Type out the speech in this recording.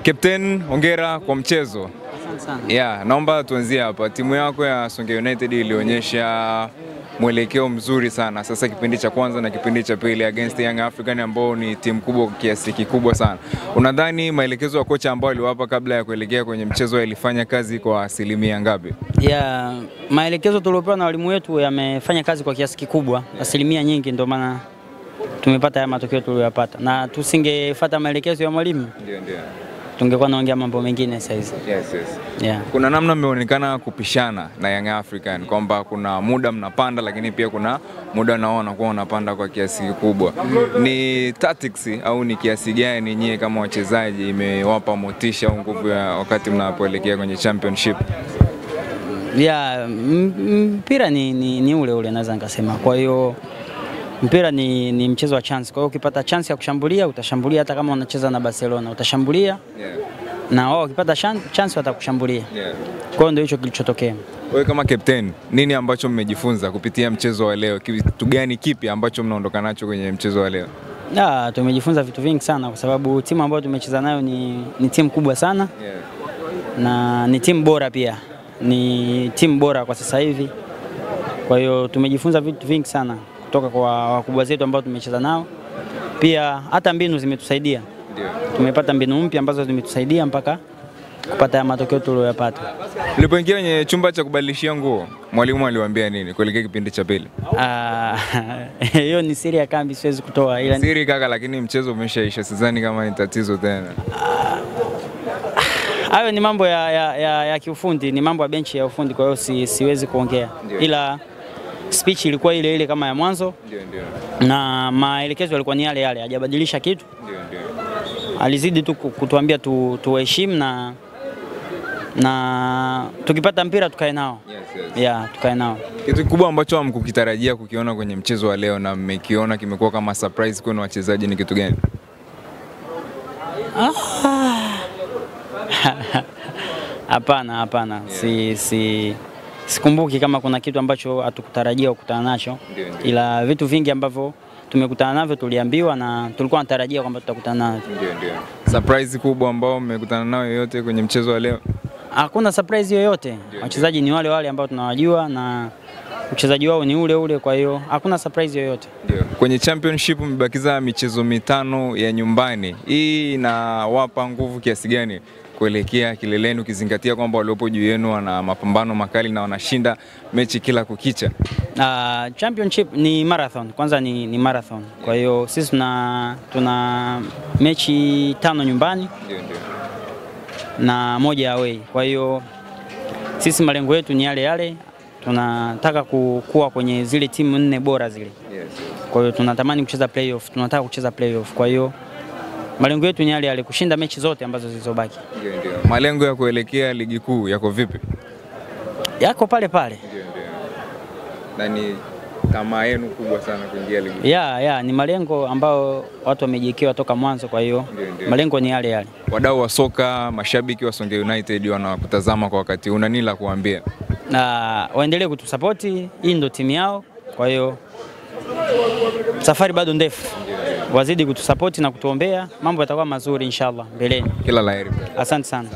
Captain, hongera kwa mchezo. Yeah, naomba tuanzie hapa. Timu yako ya Songea United ilionyesha mwelekeo mzuri sana sasa kipindi cha kwanza na kipindi cha pili against Young African ambao ni timu kubwa kiasi kikubwa sana. Unadhani maelekezo ya kocha ambao aliwapa kabla ya kuelekea kwenye mchezo yalifanya kazi kwa asilimia ngapi? Yeah, maelekezo tuliopewa na walimu wetu yamefanya kazi kwa kiasi kikubwa, asilimia nyingi, ndio maana tumepata haya matokeo tuliyopata. Na tusingefuata maelekezo ya mwalimu, ndio tungekuwa naongea mambo mengine sasa hizi. Yes. Yeah. Kuna namna mmeonekana kupishana na Young African kwamba kuna muda mnapanda lakini pia kuna muda naona kwa unapanda kwa kiasi kikubwa. Ni tactics au ni kiasi gani nyie kama wachezaji imewapa motisha au nguvu ya wakati mnapoelekea kwenye championship? Yeah, mpira ni ule naweza nikasema. Kwa hiyo mpira ni mchezo wa chance. Kwa hiyo ukipata chance ya kushambulia utashambulia, hata kama unacheza na Barcelona utashambulia. Yeah. Na wao ukipata chance watakushambulia. Yeah. Kwa hiyo ndio hicho kilichotokea. Wewe kama captain, nini ambacho mmejifunza kupitia mchezo wa leo? Kitu gani kipi ambacho mnaondoka nacho kwenye mchezo wa leo? Tumejifunza vitu vingi sana kwa sababu timu ambayo tumecheza nayo ni timu kubwa sana. Yeah. Na ni timu bora pia. Ni timu bora kwa sasa hivi. Kwa hiyo tumejifunza vitu vingi sana kutoka kwa wakubwa zetu ambao tumecheza nao. Pia hata mbinu zimetusaidia. Tumepata mbinu mpya ambazo zimetusaidia mpaka kupata matokeo tuliyopata. Ulipoingia kwenye chumba cha kubadilishia nguo, mwalimu aliwaambia nini kuelekea kipindi cha pili? Hiyo ni siri ya kambi, siwezi kutoa. Ila siri kaka, lakini mchezo umeshaisha, sidhani kama ni tatizo tena. Hayo ni mambo ya kiufundi, ni mambo ya benchi ya ufundi, kwa hiyo siwezi kuongea. Ila speech ilikuwa ile kama ya mwanzo. Ndio. Na maelekezo yalikuwa ni yale, hajabadilisha kitu. Ndio. Alizidi tu kutuambia tuheshimu na tukipata mpira tukae nao. Yes. Yeah, tukae nao. Kitu kikubwa ambacho hamkukitarajia kukiona kwenye mchezo wa leo na mmekiona kimekuwa kama surprise kwa wachezaji ni kitu gani? Hapana. Yeah. Sikumbuki kama kuna kitu ambacho hatukutarajia kukutana nacho. Ndio. Ila vitu vingi ambavyo tumekutana navyo tuliambiwa na tulikuwa tunatarajia kwamba tutakutana navyo. Ndio. Surprise kubwa ambao mmekutana nayo yoyote kwenye mchezo wa leo? Hakuna surprise yoyote. Wachezaji ni wale ambao tunawajua na uchezaji wao ni ule, kwa hiyo hakuna surprise yoyote. Ndio. Kwenye championship mmebakiza michezo 5 ya nyumbani. Hii inawapa nguvu kiasi gani kuelekea kileleni ukizingatia kwamba waliopo juu yenu wana mapambano makali na wanashinda mechi kila kukicha? Championship ni marathon. Kwanza ni marathon. Kwa hiyo sisi tuna mechi 5 nyumbani. Ndio. Na 1 away. Kwa hiyo sisi malengo yetu ni yale. Tunataka kuwa kwenye zile timu 4 bora zile. Yes. Kwa hiyo tunatamani kucheza playoff, tunataka kucheza playoff. Kwa hiyo malengo yetu ni yale, kushinda mechi zote ambazo zilizobaki. Ndio. Malengo ya kuelekea ligi kuu yako vipi? Yako pale. Ndio. Na ni tamaa yenu kubwa sana kuingia ligi kuu. Yeah, ni malengo ambao watu wamejiwekea toka mwanzo, kwa hiyo malengo ni yale. Wadau wa soka, mashabiki wa Songea United wanakutazama kwa wakati. Una nini la kuambia? Waendelee kutusupport, hii ndio timu yao. Kwa hiyo safari bado ndefu. Wazidi kutusupport na kutuombea, mambo yatakuwa mazuri inshallah mbeleni. Kila laheri. Asante sana.